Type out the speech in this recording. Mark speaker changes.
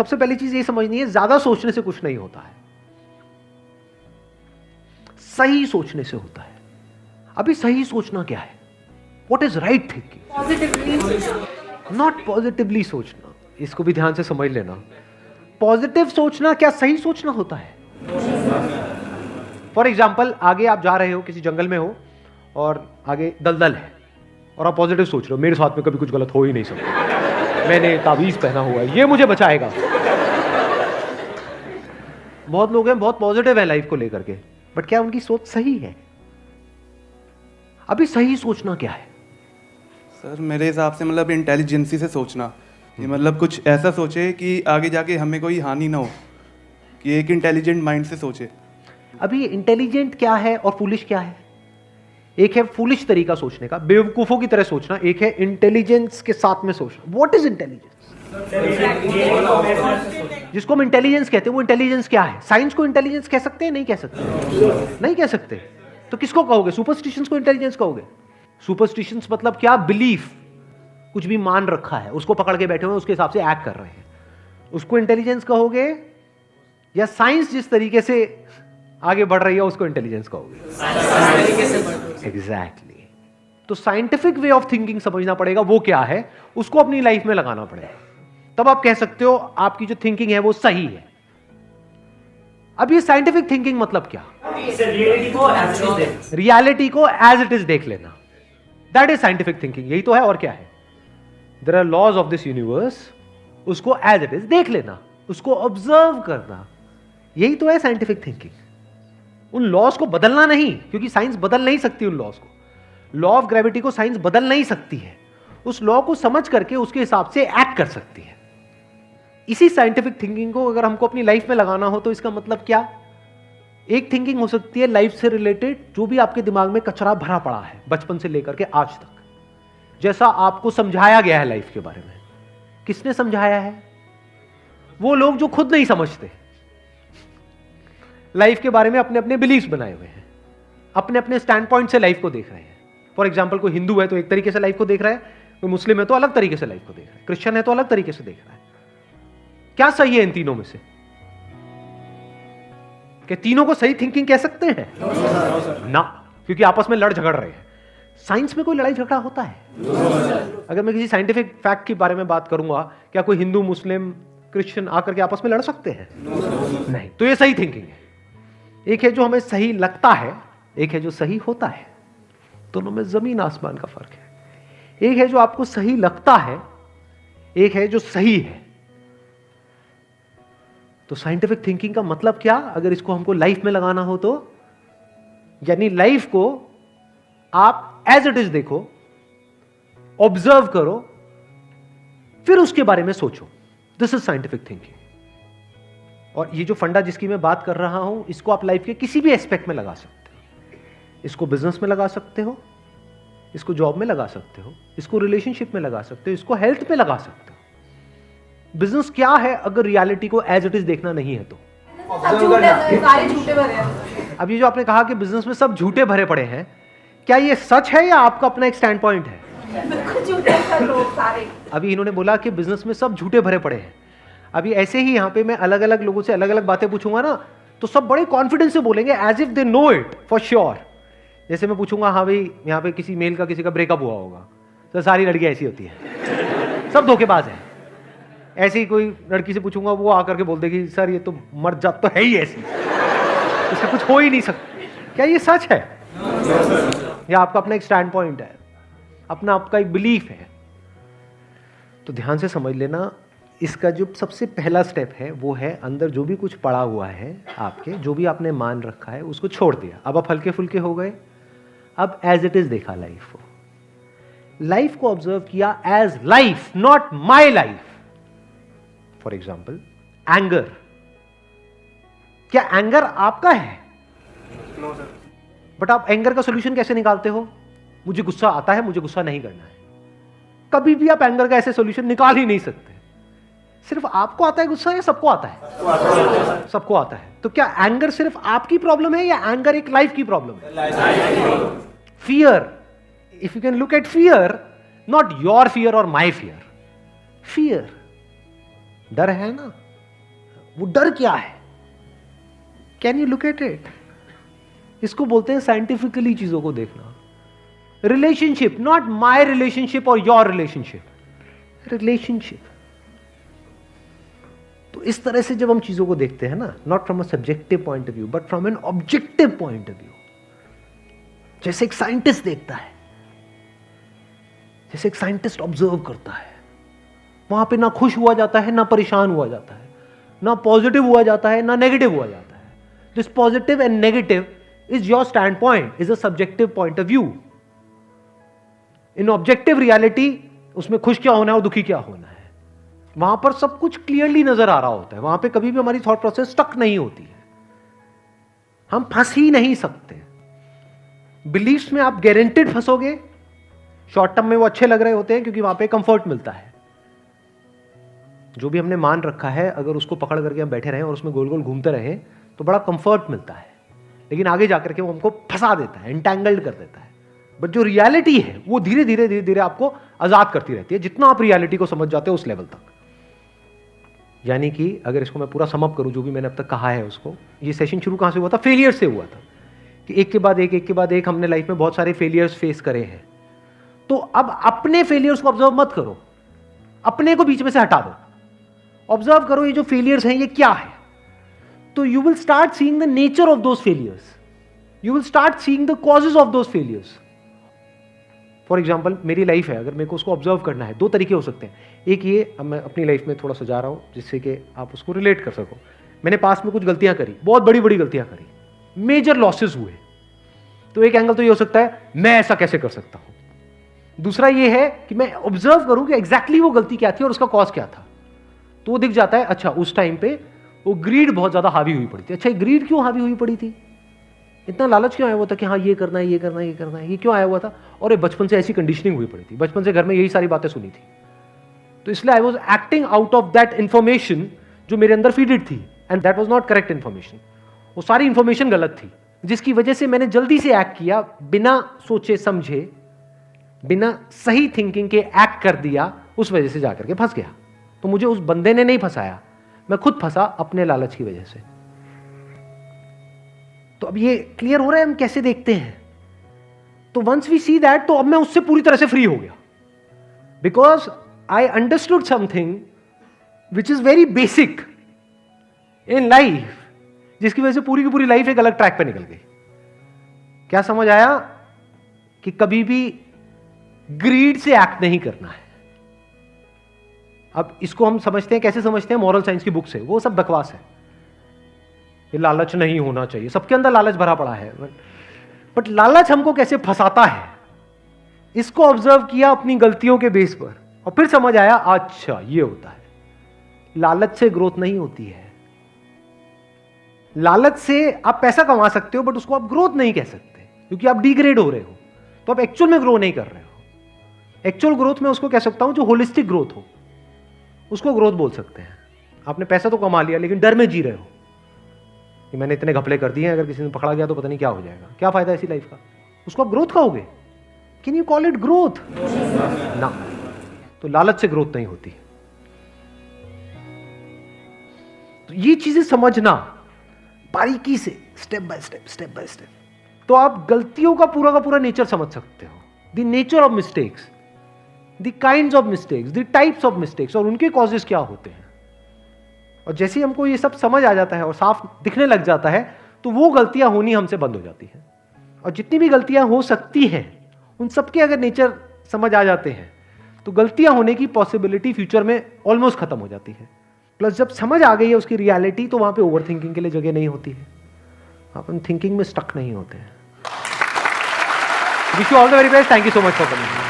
Speaker 1: सबसे पहली चीज ये समझनी है, ज्यादा सोचने से कुछ नहीं होता है, सही सोचने से होता है। अभी सही सोचना क्या है? What is right thinking?
Speaker 2: Positively,
Speaker 1: not positively सोचना। इसको भी ध्यान से समझ लेना। पॉजिटिव सोचना क्या सही सोचना होता है? फॉर एग्जाम्पल, आगे आप जा रहे हो, किसी जंगल में हो और आगे दलदल है और आप पॉजिटिव सोच रहे हो, मेरे साथ में कभी कुछ गलत हो ही नहीं सकता, मैंने ताबीज पहना हुआ है, ये मुझे बचाएगा। बहुत लोग हैं बहुत पॉजिटिव है लाइफ को लेकर के, बट क्या उनकी सोच सही है? अभी सही सोचना क्या है?
Speaker 3: सर मेरे हिसाब से मतलब इंटेलिजेंसी से सोचना, कि मतलब कुछ ऐसा सोचे कि आगे जाके हमें कोई हानि ना हो, कि एक इंटेलिजेंट माइंड से सोचे।
Speaker 1: अभी इंटेलिजेंट क्या है और फूलिश क्या है? एक है फूलिश तरीका सोचने का, बेवकूफों की तरह सोचना, एक है इंटेलिजेंस के साथ में सोचना। What is intelligence? जिसको हम इंटेलिजेंस कहते हैं वो इंटेलिजेंस क्या है? साइंस को इंटेलिजेंस कह सकते हैं? नहीं कह सकते। नहीं कह सकते तो किसको कहोगे? सुपरस्टिशंस को इंटेलिजेंस कहोगे? सुपरस्टिशंस मतलब क्या? बिलीफ, कुछ भी मान रखा है उसको पकड़ के बैठे हुए उसके हिसाब से एक्ट कर रहे हैं, उसको इंटेलिजेंस कहोगे? या साइंस जिस तरीके से आगे बढ़ रही है उसको इंटेलिजेंस कहोगे? एग्जैक्टली। तो साइंटिफिक वे ऑफ थिंकिंग समझना पड़ेगा, वो क्या है, उसको अपनी लाइफ में लगाना पड़ेगा, तब आप कह सकते हो आपकी जो थिंकिंग है वो सही है। अब ये साइंटिफिक थिंकिंग मतलब क्या? रियलिटी को एज इट इज देख लेना, दैट इज साइंटिफिक थिंकिंग। यही तो है, और क्या है? There are laws of this universe, उसको एज इट इज देख लेना, उसको ऑब्जर्व करना, यही तो है साइंटिफिक थिंकिंग। उन लॉज को बदलना नहीं, क्योंकि साइंस बदल नहीं सकती उन लॉज को। लॉ ऑफ ग्रेविटी को साइंस बदल नहीं सकती है, उस लॉ को समझ करके उसके हिसाब से एक्ट कर सकती है। इसी साइंटिफिक थिंकिंग को अगर हमको अपनी लाइफ में लगाना हो तो इसका मतलब क्या? एक थिंकिंग हो सकती है लाइफ से रिलेटेड, जो भी आपके दिमाग में कचरा भरा पड़ा है बचपन से लेकर के आज तक, जैसा आपको समझाया गया है लाइफ के बारे में। किसने समझाया है? वो लोग जो खुद नहीं समझते, लाइफ के बारे में अपने अपने बिलीफ्स बनाए हुए हैं, अपने अपने स्टैंड पॉइंट से लाइफ को देख रहे हैं। फॉर एग्जाम्पल, कोई हिंदू है तो एक तरीके से लाइफ को देख रहा है, कोई मुस्लिम है तो अलग तरीके से लाइफ को देख रहा है, क्रिश्चियन है तो अलग तरीके से देख रहा है। क्या सही है इन तीनों में से? क्या तीनों को सही थिंकिंग कह सकते हैं? ना, क्योंकि आपस में लड़ झगड़ रहे हैं। साइंस में कोई लड़ाई झगड़ा होता है? अगर मैं किसी साइंटिफिक फैक्ट के बारे में बात करूंगा, क्या कोई हिंदू मुस्लिम क्रिश्चियन आकर के आपस में लड़ सकते हैं? नहीं। तो ये सही थिंकिंग है। एक है जो हमें सही लगता है, एक है जो सही होता है। दोनों में जमीन आसमान का फर्क है। एक है जो आपको सही लगता है, एक है जो सही है। तो साइंटिफिक थिंकिंग का मतलब क्या, अगर इसको हमको लाइफ में लगाना हो तो, यानी लाइफ को आप एज इट इज देखो, ऑब्जर्व करो, फिर उसके बारे में सोचो। This is scientific thinking. और ये जो फंडा जिसकी मैं बात कर रहा हूं, इसको आप लाइफ के किसी भी एस्पेक्ट में लगा सकते हो। इसको बिजनेस में लगा सकते हो, इसको जॉब में लगा सकते हो, इसको रिलेशनशिप में लगा सकते हो, इसको हेल्थ में लगा सकते हो। बिजनेस क्या है अगर रियलिटी को एज इट इज देखना नहीं है तो?
Speaker 2: सारे झूठे भरे हैं।
Speaker 1: अब ये जो आपने कहा कि बिजनेस में सब झूठे भरे पड़े हैं, क्या ये सच है या आपका अपना एक स्टैंड पॉइंट है?
Speaker 2: बिल्कुल झूठे हैं लोग सारे।
Speaker 1: अभी इन्होंने बोला कि बिजनेस में सब झूठे भरे पड़े हैं। अभी ऐसे ही यहाँ पे मैं अलग अलग लोगों से अलग अलग बातें पूछूंगा ना, तो सब बड़े कॉन्फिडेंस से बोलेंगे, as if they know it for sure. जैसे मैं पूछूंगा, हाँ भाई यहाँ पे किसी मेल का किसी का ब्रेकअप हुआ होगा, तो सारी लड़कियां ऐसी होती है, सब धोखेबाज है। ऐसे ही कोई लड़की से पूछूंगा, वो आकर के बोल देगी, सर ये तो मर्द जात तो है ही ऐसी, इससे कुछ हो ही नहीं सकता। क्या ये सच है? या आपका अपना एक स्टैंड पॉइंट है, अपना आपका एक बिलीफ है? तो ध्यान से समझ लेना, इसका जो सबसे पहला स्टेप है वो है अंदर जो भी कुछ पड़ा हुआ है आपके, जो भी आपने मान रखा है उसको छोड़ दिया। अब आप हल्के फुल्के हो गए, अब एज इट इज देखा लाइफ को, लाइफ को ऑब्जर्व किया as life, not my life. For example, anger, क्या एंगर आपका है? बट आप एंगर का सोल्यूशन कैसे निकालते हो? मुझे गुस्सा आता है, मुझे गुस्सा नहीं करना है। कभी भी आप एंगर का ऐसे सोल्यूशन निकाल ही नहीं सकते। सिर्फ आपको आता है गुस्सा या सबको आता है? सबको आता है। तो क्या एंगर सिर्फ आपकी प्रॉब्लम है या एंगर एक लाइफ की प्रॉब्लम है? Fear, if you can look at fear, not your fear और माई फियर, फियर, डर है ना, वो डर क्या है? Can you look at it? इसको बोलते हैं साइंटिफिकली चीजों को देखना। रिलेशनशिप, नॉट माई रिलेशनशिप और योर रिलेशनशिप, रिलेशनशिप। तो इस तरह से जब हम चीजों को देखते हैं ना, not from a subjective point of view but from an objective point of view, जैसे एक साइंटिस्ट देखता है, जैसे एक साइंटिस्ट ऑब्जर्व करता है, वहां पे ना खुश हुआ जाता है, ना परेशान हुआ जाता है, ना पॉजिटिव हुआ जाता है, ना नेगेटिव हुआ जाता है। This positive and negative is your stand point, is a subjective point of view. In objective reality उसमें खुश क्या होना है और दुखी क्या होना है, वहां पर सब कुछ क्लियरली नजर आ रहा होता है। वहां पे कभी भी हमारी थॉट प्रोसेस स्टक नहीं होती है, हम फंस ही नहीं सकते। बिलीफ्स में आप गारंटेड फंसोगे, शॉर्ट टर्म में वो अच्छे लग रहे होते हैं क्योंकि वहां पे कंफर्ट मिलता है। जो भी हमने मान रखा है, अगर उसको पकड़ करके हम बैठे रहें और उसमें गोल गोल घूमते रहें तो बड़ा कंफर्ट मिलता है, लेकिन आगे जाकर के वो हमको फंसा देता है, एंटैंगल्ड कर देता है। बट जो रियलिटी है वो धीरे धीरे धीरे धीरे आपको आजाद करती रहती है, जितना आप रियलिटी को समझ जाते हो उस लेवल तक। यानी कि अगर इसको मैं पूरा समअप करूं, जो भी मैंने अब तक कहा है उसको, ये सेशन शुरू कहां से हुआ था? फेलियर से हुआ था कि एक के बाद एक हमने लाइफ में बहुत सारे फेलियर्स फेस करे हैं। तो अब अपने फेलियर्स को ऑब्जर्व मत करो, अपने को बीच में से हटा दो, ऑब्जर्व करो ये जो फेलियर्स हैं ये क्या है। तो you will start seeing the nature of those failures, you will start seeing the causes of those failures. For example मेरी लाइफ है, अगर मेरे को उसको ऑब्जर्व करना है, दो तरीके हो सकते हैं। एक ये, अब मैं अपनी लाइफ में थोड़ा सा जा रहा हूं जिससे कि आप उसको रिलेट कर सको। मैंने पास में कुछ गलतियां करी, बहुत बड़ी बड़ी गलतियां करी, मेजर लॉसेस हुए। तो एक एंगल तो ये हो सकता है मैं ऐसा कैसे कर सकता हूं। दूसरा ये है कि मैं ऑब्जर्व करूं कि एग्जैक्टली वो गलती क्या थी और उसका कॉज क्या था। तो वो दिख जाता है, अच्छा उस टाइम पे वो ग्रीड बहुत ज्यादा हावी हुई पड़ी थी। अच्छा ग्रीड क्यों हावी हुई पड़ी थी, इतना लालच क्यों आया हुआ था कि हाँ ये करना है, ये करना है, ये करना है, ये क्यों आया हुआ था? और ये बचपन से ऐसी कंडीशनिंग हुई पड़ी थी, बचपन से घर में यही सारी बातें सुनी थी, तो इसलिए I was acting out of that information जो मेरे अंदर फीडेड थी, and that was not correct information. वो सारी इंफॉर्मेशन गलत थी, जिसकी वजह से मैंने जल्दी से एक्ट किया, बिना सोचे समझे, बिना सही थिंकिंग के एक्ट कर दिया, उस वजह से जाकर के फंस गया। तो मुझे उस बंदे ने नहीं फंसाया, मैं खुद फंसा अपने लालच की वजह से। तो अब ये क्लियर हो रहा है हम कैसे देखते हैं। तो वंस वी सी दैट, तो अब मैं उससे पूरी तरह से फ्री हो गया, because I understood something which is very basic in life, जिसकी वजह से पूरी की पूरी लाइफ एक अलग ट्रैक पे निकल गई। क्या समझ आया? कि कभी भी ग्रीड से एक्ट नहीं करना है। अब इसको हम समझते हैं, कैसे समझते हैं? मॉरल साइंस की बुक से। वो सब बकवास है, ये लालच नहीं होना चाहिए, सबके अंदर लालच भरा पड़ा है। बट लालच हमको कैसे फंसाता है, इसको ऑब्जर्व किया अपनी गलतियों के बेस पर, और फिर समझ आया अच्छा ये होता है। लालच से ग्रोथ नहीं होती है। लालच से आप पैसा कमा सकते हो, बट उसको आप ग्रोथ नहीं कह सकते, क्योंकि आप डिग्रेड हो रहे हो, तो आप एक्चुअल में ग्रो नहीं कर रहे हो। एक्चुअल ग्रोथ में उसको कह सकता हूं जो होलिस्टिक ग्रोथ हो, उसको ग्रोथ बोल सकते हैं। आपने पैसा तो कमा लिया, लेकिन डर में जी रहे हो कि मैंने इतने घपले कर दिए हैं, अगर किसी ने पकड़ा गया तो पता नहीं क्या हो जाएगा, क्या फायदा ऐसी लाइफ का। उसको आप ग्रोथ कहोगे? Can you call it growth? ना। तो लालच से ग्रोथ नहीं होती। तो ये चीजें समझना बारीकी से, step by step, step by step, तो आप गलतियों का पूरा नेचर समझ सकते हो। The nature of mistakes, the kinds of mistakes, the types of mistakes, और उनके कॉजेस क्या होते हैं। और जैसे ही हमको ये सब समझ आ जाता है और साफ दिखने लग जाता है, तो वो गलतियां होनी हमसे बंद हो जाती हैं। और जितनी भी गलतियां हो सकती हैं, उन सबके अगर नेचर समझ आ जाते हैं, तो गलतियां होने की पॉसिबिलिटी फ्यूचर में ऑलमोस्ट खत्म हो जाती है। प्लस जब समझ आ गई है उसकी रियलिटी, तो वहां पे ओवर थिंकिंग के लिए जगह नहीं होती है, आप थिंकिंग में स्टक नहीं होते हैं। Wish you all the very best. Thank you so much for coming.